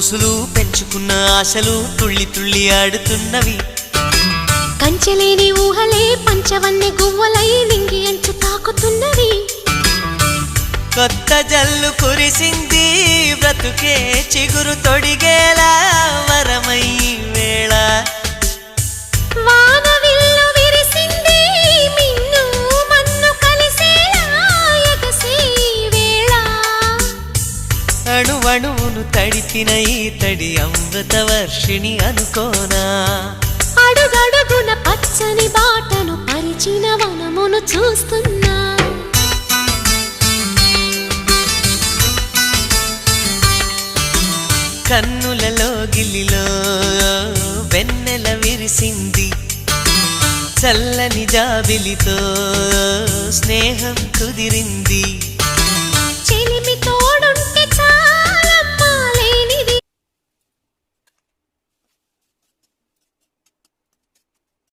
ఊసులు పెంచుకున్న ఆశలు తుళ్ళి తుళ్ళి ఆడుతున్నవి. కంచెలేని ఊహలే పంచవన్నె గువ్వలై నింగి అంచు తాకుతున్నవి. కొత్త జల్లు కురిసింది బ్రతుకే చిగురు తొడిగేలా వరమై వేళ. వానవిల్లు విరిసింది మిన్ను మన్ను కలిసేలా ఎగసే వేళ. అణువణువును తడిపిన ఈ తడి అమృత వర్షిణి అనుకోనా. అడుగడుగున పచ్చని బాటను పరిచిన వనమును చూస్తున్నా. కన్నులలో గిల్లిలో వెన్నెల విరిసింది. చల్లని జాబిలితో స్నేహం కుదిరింది.